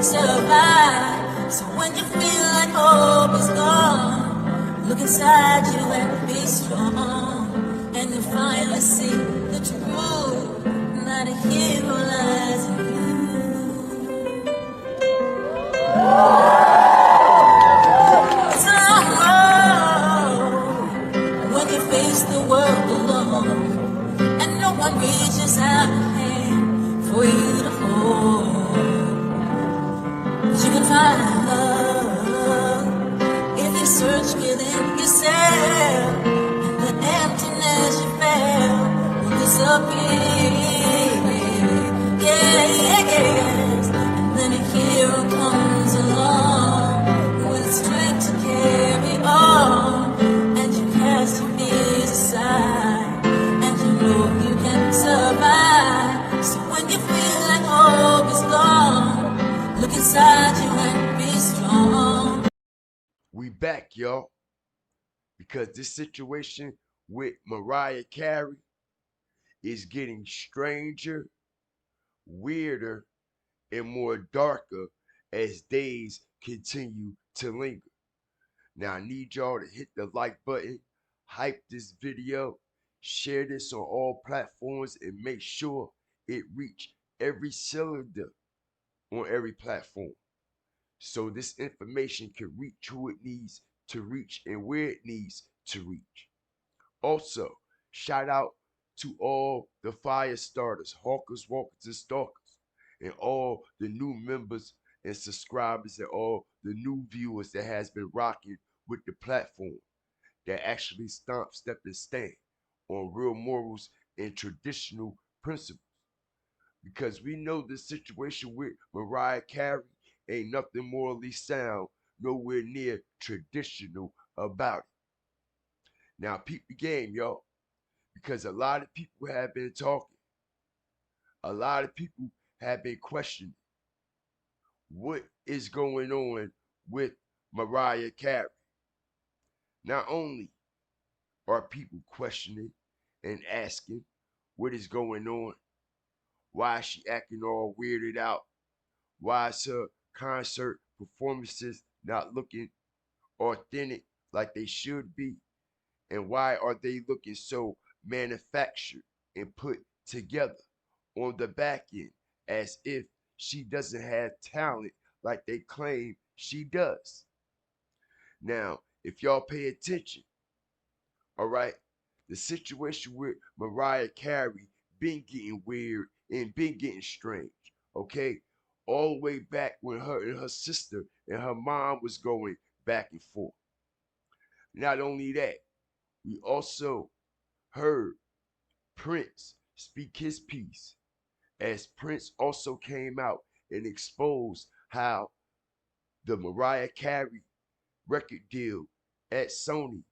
survive. So when you feel like hope is gone, look inside you and be strong, and you'll finally see the truth, not a hero lies in you. It's a long road when you face the world alone, and no one reaches out a hand for you to hold. But you can find love if you search within yourself, and the emptiness you felt will disappear. Yes, and then a hero comes along with strength to carry on, and you cast your fears aside, and you know you can survive. So when you feel like hope is gone, look inside you and be strong. We back, y'all, because this situation with Mariah Carey is getting stranger, weirder, and more darker as days continue to linger. Now I need y'all to hit the like button, hype this video, share this on all platforms, and make sure it reach every cylinder on every platform, so this information can reach who it needs to reach and where it needs to reach. Also, shout out to all the fire starters, hawkers, walkers, and stalkers, and all the new members and subscribers, and all the new viewers that has been rocking with the platform, that actually step, and stand on real morals and traditional principles. Because we know the situation with Mariah Carey ain't nothing morally sound, nowhere near traditional about it. Now peep the game, y'all, because a lot of people have been talking. A lot of people have been questioning what is going on with Mariah Carey. Not only are people questioning and asking what is going on, why is she acting all weirded out, why is her concert performances not looking authentic like they should be, and why are they looking so manufactured and put together on the back end, as if she doesn't have talent like they claim she does. Now, if y'all pay attention, all right, the situation with Mariah Carey been getting weird and been getting strange, okay? All the way back when her and her sister and her mom was going back and forth. Not only that, we also heard Prince speak his piece, as Prince also came out and exposed how the Mariah Carey record deal at Sony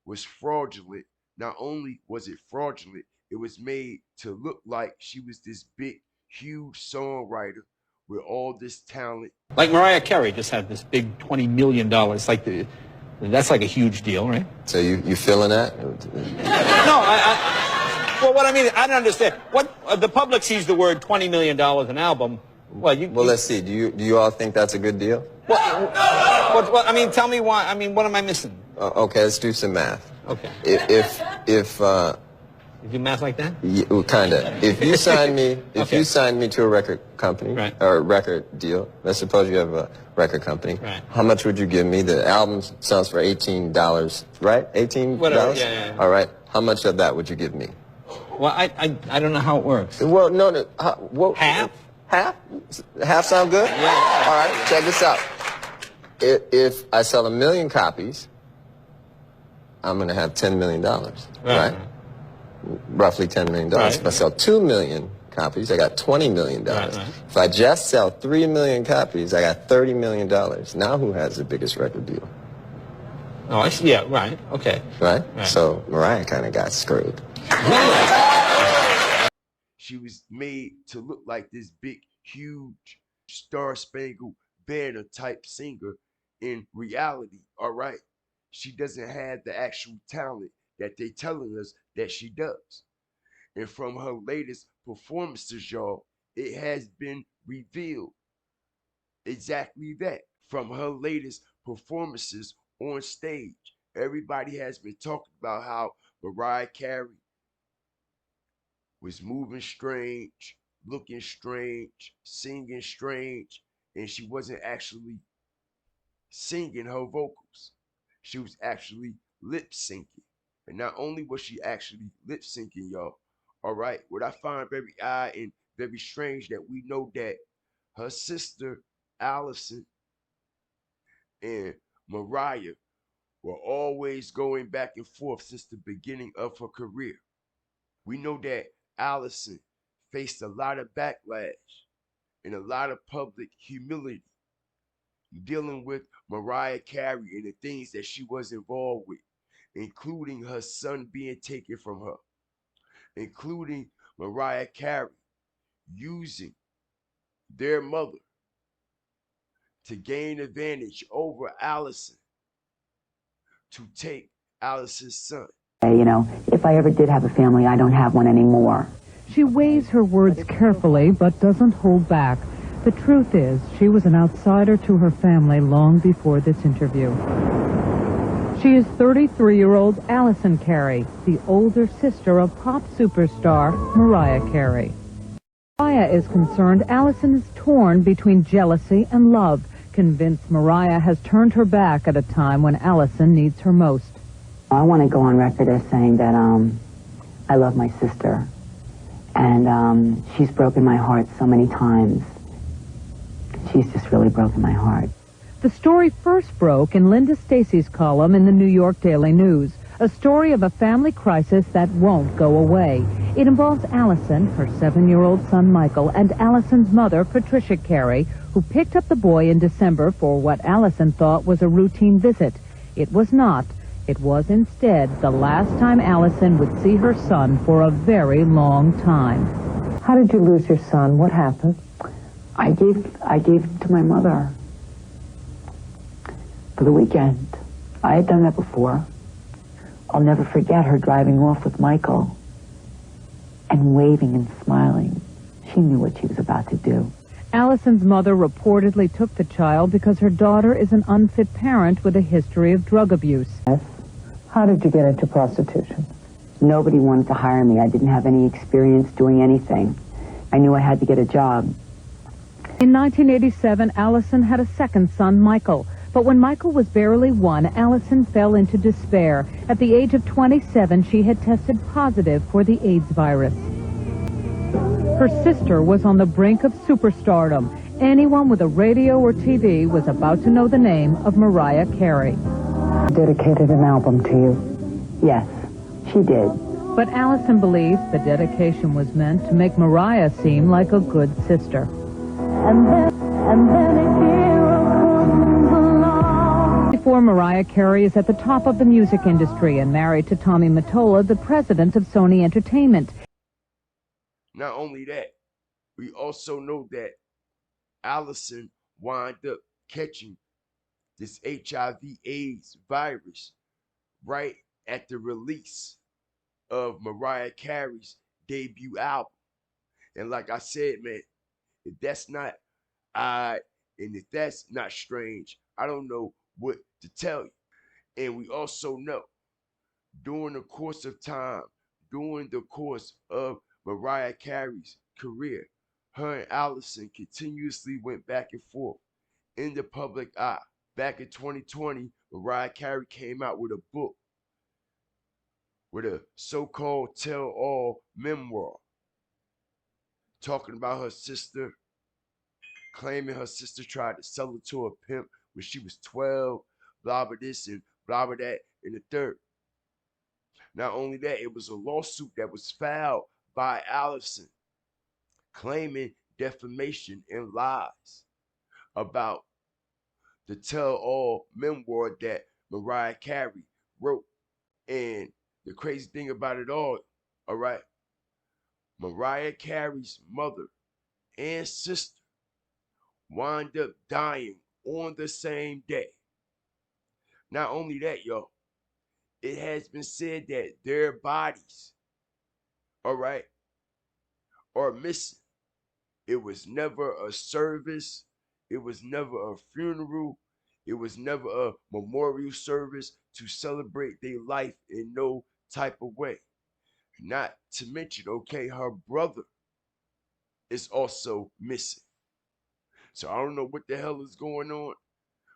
was fraudulent. Not only was it fraudulent, it was made to look like she was this big, huge songwriter with all this talent. Like Mariah Carey just had this big $20 million. That's like a huge deal, right? So you feeling that? No, well, what I mean, I don't understand. What the public sees the word $20 million an album. Well, let's see. Do you all think that's a good deal? Well, I mean, tell me why. I mean, what am I missing? Okay, let's do some math. Okay. If you do math like that? Yeah, kinda. If you sign me, Okay. you sign me to a record company, Right. or a record deal. Let's suppose you have a record company. Right. How much would you give me? The album sells for $18, right? $18. Whatever. Yeah. All right. How much of that would you give me? Well, I don't know how it works. Well, no. Half? Half? Half sound good? Yeah. All right. Check this out. If I sell 1 million copies, I'm gonna have $10 million, right? Roughly $10 million. Right. If I sell 2 million copies, I got $20 million. Right. If I just sell 3 million copies, I got $30 million. Now who has the biggest record deal? Oh, I see. Yeah, right. Okay. Right? So Mariah kind of got screwed. She was made to look like this big, huge, star-spangled banner type singer. In reality, all right, she doesn't have the actual talent that they telling us that she does. And from her latest performances, y'all, it has been revealed exactly that from her latest performances on stage. Everybody has been talking about how Mariah Carey was moving strange, looking strange, singing strange, and she wasn't actually singing her vocals. She was actually lip syncing. And not only was she actually lip syncing, y'all, all right, what I find very odd and very strange that we know that her sister, Allison, and Mariah were always going back and forth since the beginning of her career. We know that Allison faced a lot of backlash and a lot of public humility dealing with Mariah Carey and the things that she was involved with, including her son being taken from her, including Mariah Carey using their mother to gain advantage over Allison to take Allison's son. You know, if I ever did have a family, I don't have one anymore. She weighs her words carefully, but doesn't hold back. The truth is, she was an outsider to her family long before this interview. She is 33-year-old Allison Carey, the older sister of pop superstar Mariah Carey. Mariah is concerned Allison is torn between jealousy and love, convinced Mariah has turned her back at a time when Allison needs her most. I want to go on record as saying that I love my sister, and she's broken my heart so many times. She's just really broken my heart. The story first broke in Linda Stacy's column in the New York Daily News, a story of a family crisis that won't go away. It involves Allison, her 7-year-old son Michael, and Allison's mother, Patricia Carey, who picked up the boy in December for what Allison thought was a routine visit. It was not. It was instead the last time Allison would see her son for a very long time. How did you lose your son? What happened? I gave him to my mother for the weekend. I had done that before. I'll never forget her driving off with Michael and waving and smiling. She knew what she was about to do. Allison's mother reportedly took the child because her daughter is an unfit parent with a history of drug abuse. Yes. How did you get into prostitution? Nobody wanted to hire me. I didn't have any experience doing anything. I knew I had to get a job. In 1987, Allison had a second son, Michael. But when Michael was barely 1, Allison fell into despair. At the age of 27, she had tested positive for the AIDS virus. Her sister was on the brink of superstardom. Anyone with a radio or TV was about to know the name of Mariah Carey. Dedicated an album to you. Yes, she did. But Allison believes the dedication was meant to make Mariah seem like a good sister. And then a hero comes along. Before Mariah Carey is at the top of the music industry and married to Tommy Mottola, the president of Sony Entertainment. Not only that, we also know that Allison wound up catching this HIV/AIDS virus right at the release of Mariah Carey's debut album. And like I said, man, if that's not odd and if that's not strange, I don't know what to tell you. And we also know during the course of time, during the course of Mariah Carey's career, her and Allison continuously went back and forth in the public eye. Back in 2020, Mariah Carey came out with a book, with a so-called tell-all memoir, talking about her sister, claiming her sister tried to sell her to a pimp when she was 12, blah blah this and blah blah that and the third. Not only that, it was a lawsuit that was filed by Allison claiming defamation and lies about the tell-all memoir that Mariah Carey wrote. And the crazy thing about it all right, Mariah Carey's mother and sister wound up dying on the same day. Not only that, y'all, it has been said that their bodies, are missing. It was never a service. It was never a funeral. It was never a memorial service to celebrate their life in no type of way. Not to mention, okay, her brother is also missing. So I don't know what the hell is going on,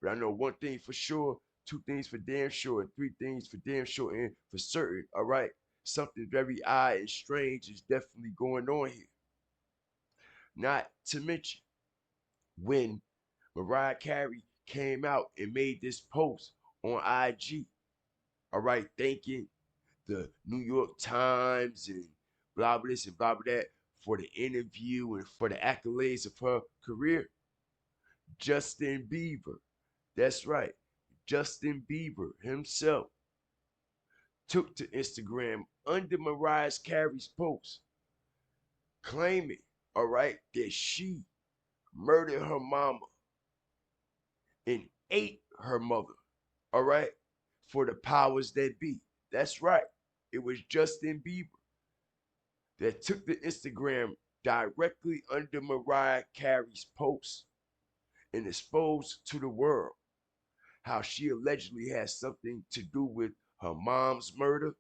but I know one thing for sure, two things for damn sure, and three things for damn sure and for certain, all right? Something very odd and strange is definitely going on here. Not to mention, when Mariah Carey came out and made this post on IG, all right, thanking the New York Times and blah blah this and blah blah that for the interview and for the accolades of her career. Justin Bieber, that's right, Justin Bieber himself took to Instagram under Mariah Carey's post, claiming, all right, that she murdered her mama and ate her mother, all right, for the powers that be. That's right. It was Justin Bieber that took the Instagram directly under Mariah Carey's post and exposed to the world how she allegedly has something to do with her mom's murder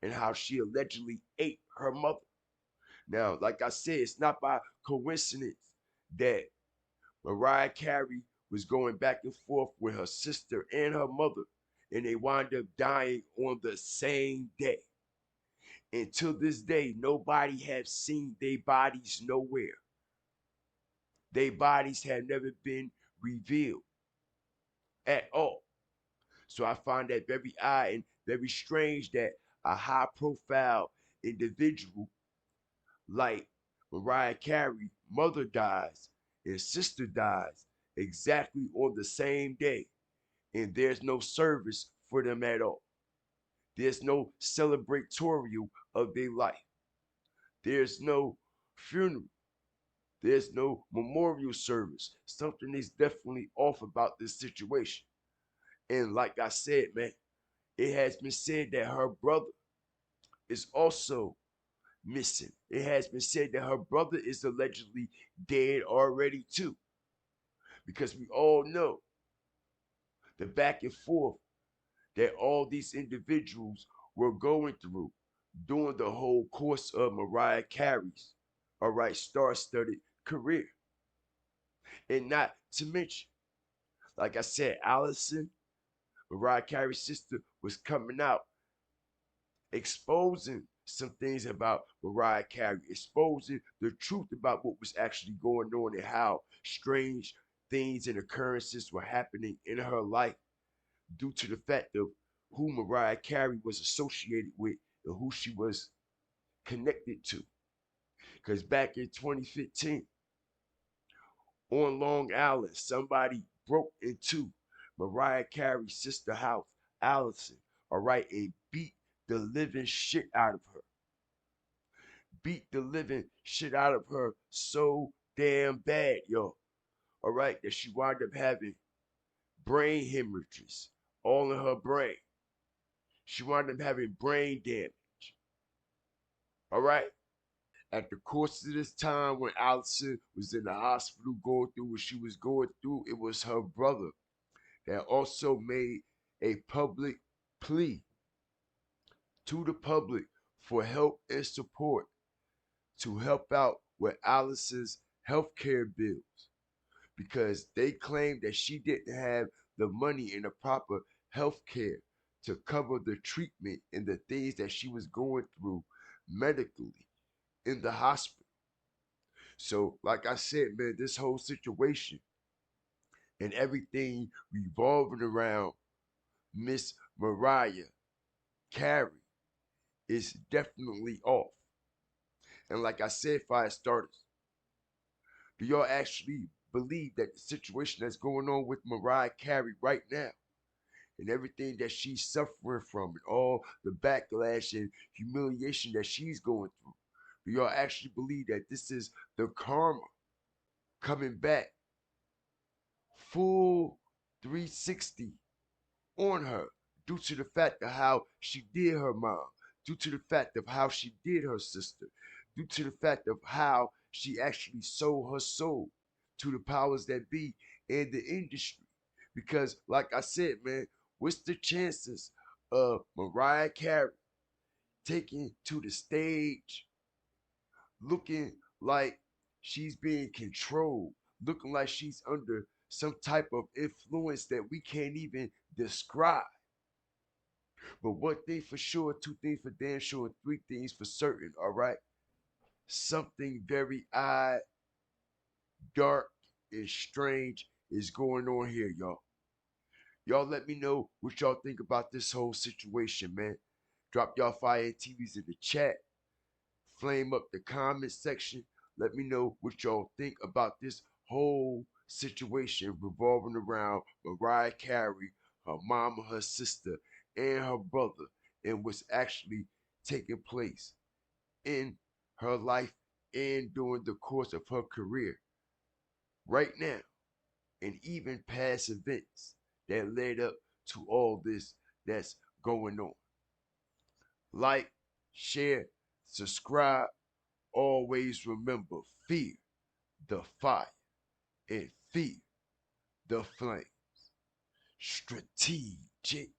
and how she allegedly ate her mother. Now, like I said, it's not by coincidence that Mariah Carey was going back and forth with her sister and her mother, and they wound up dying on the same day. Until this day, nobody have seen their bodies nowhere. Their bodies have never been revealed at all. So I find that very odd and very strange that a high profile individual like Mariah Carey, mother dies and sister dies exactly on the same day, and there's no service for them at all. There's no celebratorial of their life. There's no funeral. There's no memorial service. Something is definitely off about this situation. And like I said, man, it has been said that her brother is also missing. It has been said that her brother is allegedly dead already too. Because we all know the back and forth that all these individuals were going through during the whole course of Mariah Carey's, all right, star-studded career. And not to mention, like I said, Allison, Mariah Carey's sister, was coming out exposing some things about Mariah Carey, exposing the truth about what was actually going on and how strange things and occurrences were happening in her life due to the fact of who Mariah Carey was associated with and who she was connected to. Because back in 2015, on Long Island, somebody broke into Mariah Carey's sister house, Allison, all right, and beat the living shit out of her. Beat the living shit out of her so damn bad, yo. All right, that she wound up having brain hemorrhages all in her brain. She wound up having brain damage. All right. At the course of this time when Allison was in the hospital going through what she was going through, it was her brother that also made a public plea to the public for help and support to help out with Allison's healthcare bills because they claimed that she didn't have the money and the proper healthcare to cover the treatment and the things that she was going through medically in the hospital. So, like I said, man, this whole situation and everything revolving around Miss Mariah Carey is definitely off. And like I said, fire starters, do y'all actually believe that the situation that's going on with Mariah Carey right now and everything that she's suffering from and all the backlash and humiliation that she's going through, do y'all actually believe that this is the karma coming back full 360 on her due to the fact of how she did her mom, due to the fact of how she did her sister, due to the fact of how she actually sold her soul to the powers that be in the industry. Because, like I said, man, what's the chances of Mariah Carey taking to the stage looking like she's being controlled, looking like she's under some type of influence that we can't even describe? But one thing for sure, two things for damn sure, and three things for certain, all right? Something very odd, dark, and strange is going on here, y'all. Y'all let me know what y'all think about this whole situation, man. Drop y'all fire TVs in the chat. Flame up the comment section. Let me know what y'all think about this whole situation revolving around Mariah Carey, her mama, her sister, and her brother, and what's actually taking place in her life and during the course of her career right now, and even past events that led up to all this that's going on. Like, share, subscribe. Always remember, fear the fire and fear the flame. Strategic.